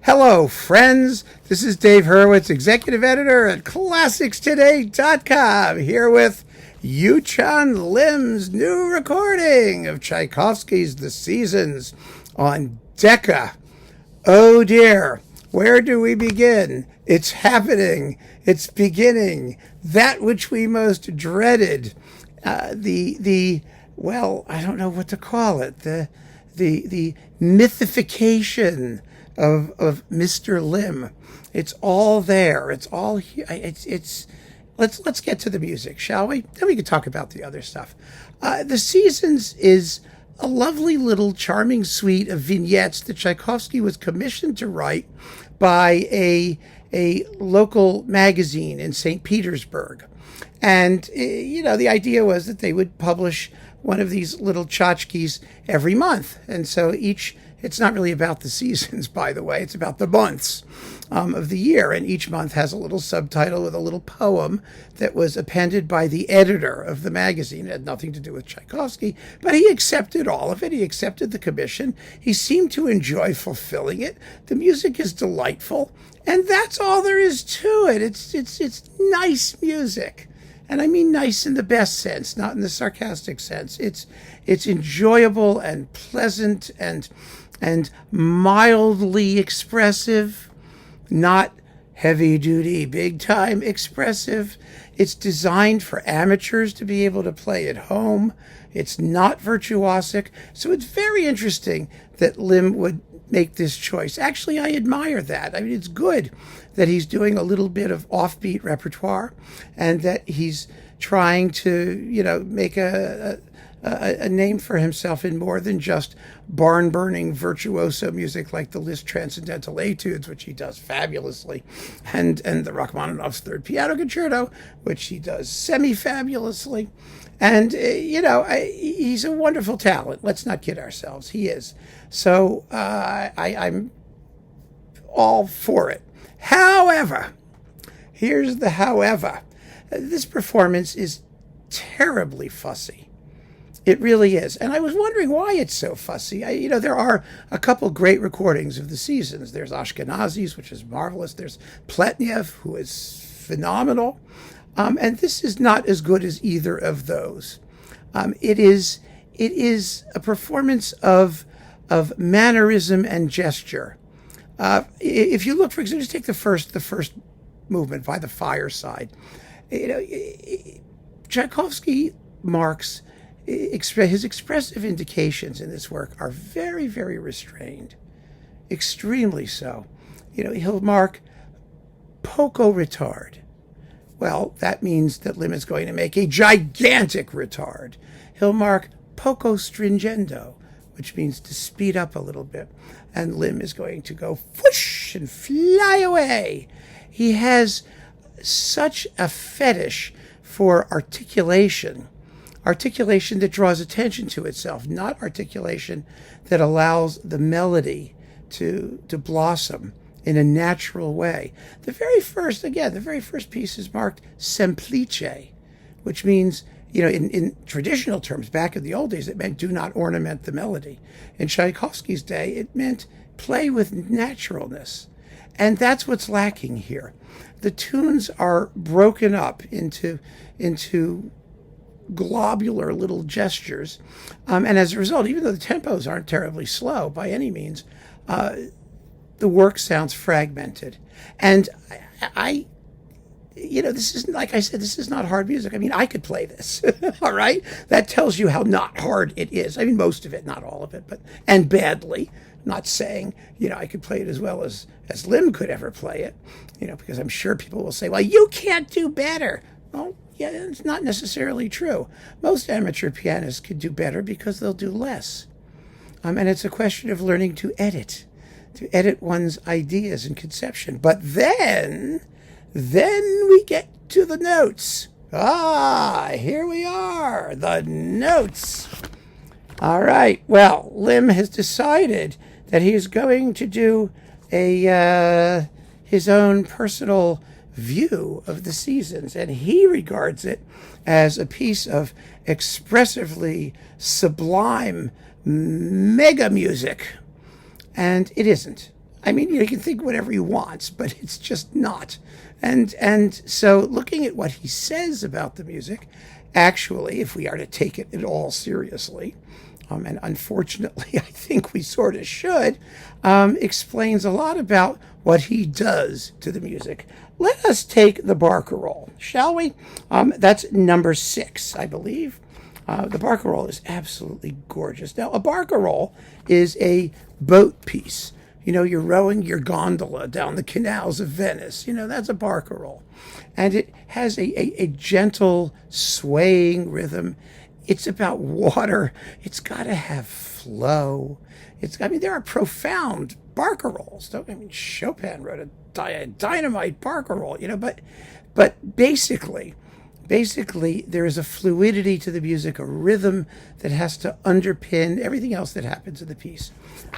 Hello, friends. This is Dave Hurwitz, executive editor at ClassicsToday.com, here with Yunchan Lim's new recording of Tchaikovsky's The Seasons on Decca. Oh dear, where do we begin? It's happening. It's beginning. That which we most dreaded. Well, I don't know what to call it. The mythification of Mr. Lim. It's all there. It's all here. Let's get to the music, shall we? Then we can talk about the other stuff. The Seasons is a lovely little charming suite of vignettes that Tchaikovsky was commissioned to write by a local magazine in St. Petersburg. And, the idea was that they would publish one of these little tchotchkes every month. And so it's not really about the seasons, by the way. It's about the months of the year. And each month has a little subtitle with a little poem that was appended by the editor of the magazine. It had nothing to do with Tchaikovsky, but he accepted all of it. He accepted the commission. He seemed to enjoy fulfilling it. The music is delightful. And that's all there is to it. It's nice music. And I mean nice in the best sense, not in the sarcastic sense. It's enjoyable and pleasant and mildly expressive, not heavy-duty, big-time expressive. It's designed for amateurs to be able to play at home. It's not virtuosic. So it's very interesting that Lim would make this choice. Actually, I admire that. I mean, it's good that he's doing a little bit of offbeat repertoire and that he's trying to, make a name for himself in more than just barn-burning virtuoso music like the Liszt Transcendental Etudes, which he does fabulously, and the Rachmaninoff's Third Piano Concerto, which he does semi-fabulously. And, he's a wonderful talent. Let's not kid ourselves. He is. So I'm all for it. However, here's the however. This performance is terribly fussy. It really is. And I was wondering why it's so fussy. There are a couple great recordings of the Seasons. There's Ashkenazy's, which is marvelous. There's Pletnev, who is phenomenal. And this is not as good as either of those. It is a performance of mannerism and gesture. If you look, for example, just take the first movement by the fireside. Tchaikovsky marks his expressive indications in this work are very, very restrained, extremely so. He'll mark poco retard. Well, that means that Lim is going to make a gigantic retard. He'll mark poco stringendo, which means to speed up a little bit. And Lim is going to go whoosh and fly away. He has such a fetish for articulation that draws attention to itself, not articulation that allows the melody to blossom in a natural way. The very first piece is marked semplice, which means, in traditional terms, back in the old days, it meant do not ornament the melody. In Tchaikovsky's day, it meant play with naturalness. And that's what's lacking here. The tunes are broken up into globular little gestures. And as a result, even though the tempos aren't terribly slow by any means, the work sounds fragmented. And this is, like I said, this is not hard music. I mean, I could play this, all right? That tells you how not hard it is. I mean, most of it, not all of it, and badly. Not saying, I could play it as well as Lim could ever play it, because I'm sure people will say, well, you can't do better. Well, yeah, it's not necessarily true. Most amateur pianists could do better because they'll do less. And it's a question of learning to edit one's ideas and conception. But then we get to the notes. Here we are, the notes. All right, well, Lim has decided that he is going to do his own personal view of the Seasons, and he regards it as a piece of expressively sublime mega music. And it isn't. I mean, you can think whatever he wants, but it's just not. And so looking at what he says about the music, actually, if we are to take it at all seriously, and unfortunately I think we sort of should, explains a lot about what he does to the music. Let us take the barcarolle, shall we? That's number 6, I believe. The barcarolle is absolutely gorgeous. Now, a barcarolle is a boat piece. You know, you're rowing your gondola down the canals of Venice. That's a barcarolle. And it has a gentle, swaying rhythm. It's about water. It's got to have flow. There are profound barcarolles. Chopin wrote a dynamite barcarolle, but basically, there is a fluidity to the music, a rhythm that has to underpin everything else that happens in the piece.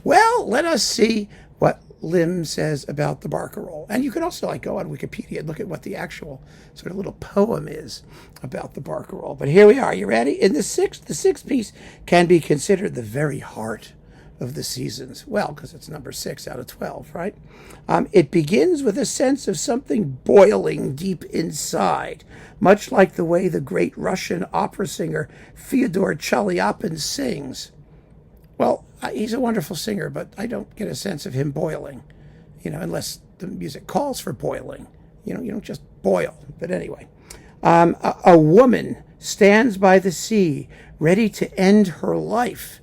Well, let us see what Lim says about the barcarolle. And you can also go on Wikipedia and look at what the actual sort of little poem is about the barcarolle. But here we are. You ready? The sixth piece can be considered the very heart of the seasons. Well, because it's number 6 out of 12, right? It begins with a sense of something boiling deep inside, much like the way the great Russian opera singer Fyodor Chaliapin sings. Well, he's a wonderful singer, but I don't get a sense of him boiling, unless the music calls for boiling. You don't just boil. But anyway, a woman stands by the sea, ready to end her life.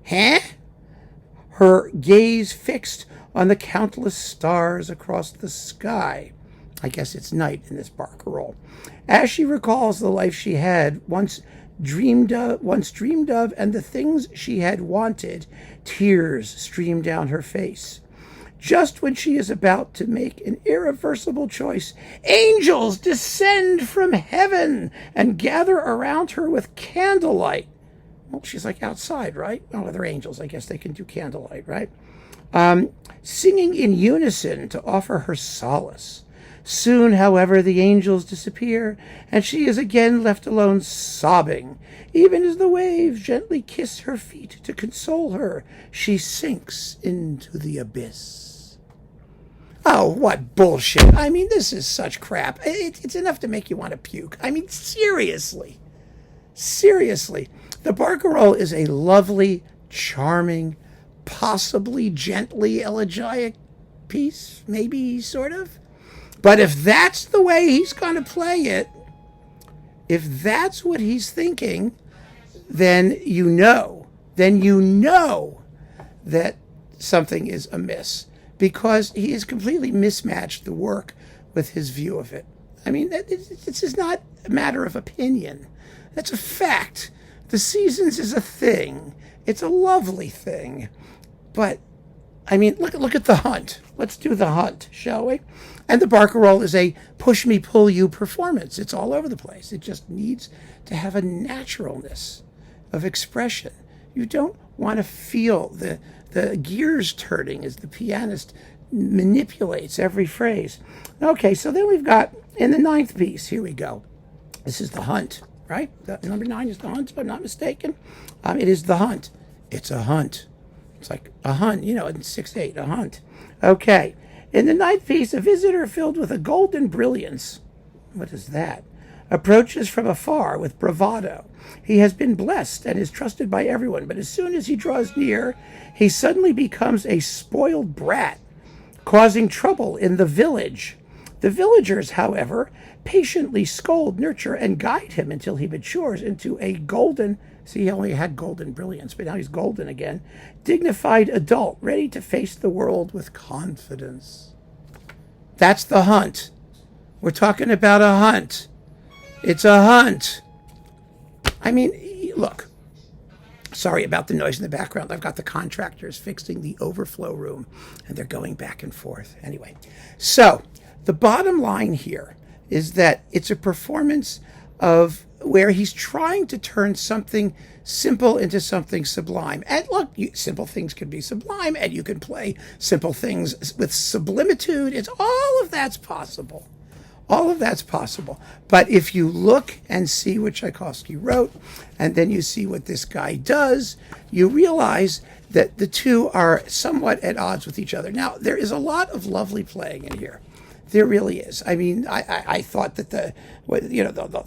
Huh? Her gaze fixed on the countless stars across the sky. I guess it's night in this barcarolle. As she recalls the life she had once dreamed of, and the things she had wanted, tears stream down her face. Just when she is about to make an irreversible choice, angels descend from heaven and gather around her with candlelight. Well, she's outside, right? Oh, they're angels. I guess they can do candlelight, right? Singing in unison to offer her solace. Soon, however, the angels disappear, and she is again left alone sobbing. Even as the waves gently kiss her feet to console her, she sinks into the abyss. Oh, what bullshit. This is such crap. It's enough to make you want to puke. Seriously. Seriously. The barcarolle is a lovely, charming, possibly gently elegiac piece, maybe, sort of. But if that's the way he's going to play it, if that's what he's thinking, then you know that something is amiss, because he has completely mismatched the work with his view of it. This is not a matter of opinion. That's a fact. The Seasons is a thing. It's a lovely thing. But, look at The Hunt. Let's do The Hunt, shall we? And the barcarolle is a push-me-pull-you performance. It's all over the place. It just needs to have a naturalness of expression. You don't want to feel the gears turning as the pianist manipulates every phrase. Okay, so then we've got, in the 9th piece, here we go. This is The Hunt, right? Number 9 is The Hunt, if I'm not mistaken. It is The Hunt. It's a hunt. It's like a hunt, in 6/8, a hunt. Okay. In the 9th piece, a visitor filled with a golden brilliance, what is that, approaches from afar with bravado. He has been blessed and is trusted by everyone, but as soon as he draws near, he suddenly becomes a spoiled brat, causing trouble in the village. The villagers, however, patiently scold, nurture, and guide him until he matures into a golden, see, he only had golden brilliance, but now he's golden again, dignified adult, ready to face the world with confidence. That's The Hunt. We're talking about a hunt. It's a hunt. Look, sorry about the noise in the background. I've got the contractors fixing the overflow room, and they're going back and forth. Anyway, so the bottom line here is that it's a performance of where he's trying to turn something simple into something sublime. And look, simple things can be sublime, and you can play simple things with sublimitude. All of that's possible. All of that's possible. But if you look and see what Tchaikovsky wrote, and then you see what this guy does, you realize that the two are somewhat at odds with each other. Now, there is a lot of lovely playing in here. There really is. I mean, I thought that the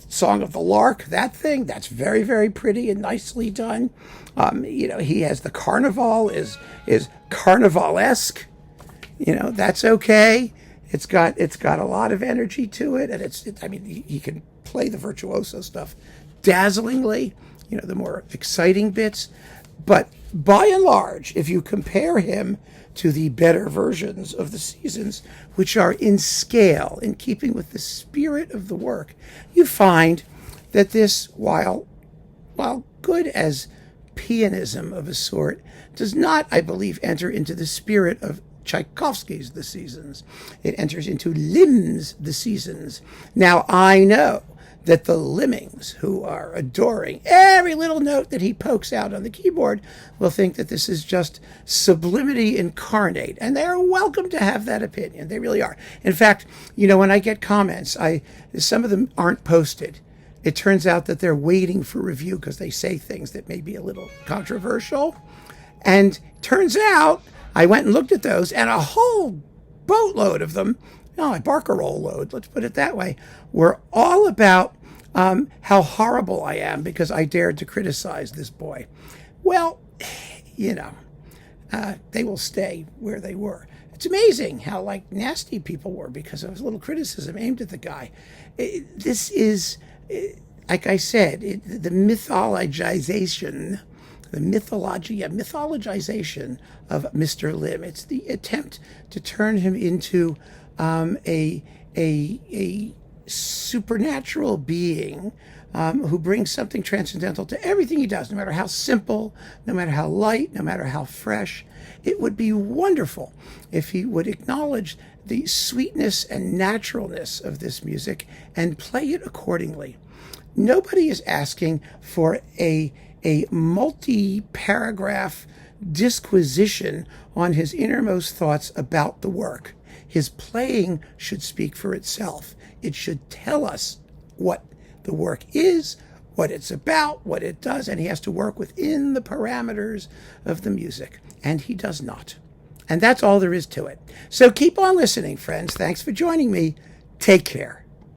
Song of the Lark, that's very, very pretty and nicely done. He has the Carnival is carnivalesque. That's okay. It's got a lot of energy to it, and he can play the virtuoso stuff dazzlingly. The more exciting bits, but by and large, if you compare him to the better versions of the Seasons, which are in scale, in keeping with the spirit of the work, you find that this, while good as pianism of a sort, does not, I believe, enter into the spirit of Tchaikovsky's The Seasons. It enters into Lim's The Seasons. Now, I know that the lemmings, who are adoring every little note that he pokes out on the keyboard, will think that this is just sublimity incarnate, and they are welcome to have that opinion. They really are. In fact, when I get comments, some of them aren't posted. It turns out that they're waiting for review because they say things that may be a little controversial. And turns out I went and looked at those, and a whole boatload of them, a barcarolle load, let's put it that way, were all about how horrible I am because I dared to criticize this boy. Well, they will stay where they were. It's amazing how nasty people were because of a little criticism aimed at the guy. This is, like I said, the mythologization of Mr. Lim. It's the attempt to turn him into a supernatural being who brings something transcendental to everything he does, no matter how simple, no matter how light, no matter how fresh. It would be wonderful if he would acknowledge the sweetness and naturalness of this music and play it accordingly. Nobody is asking for a multi-paragraph disquisition on his innermost thoughts about the work. His playing should speak for itself. It should tell us what the work is, what it's about, what it does, and he has to work within the parameters of the music, and he does not. And that's all there is to it. So keep on listening, friends. Thanks for joining me. Take care.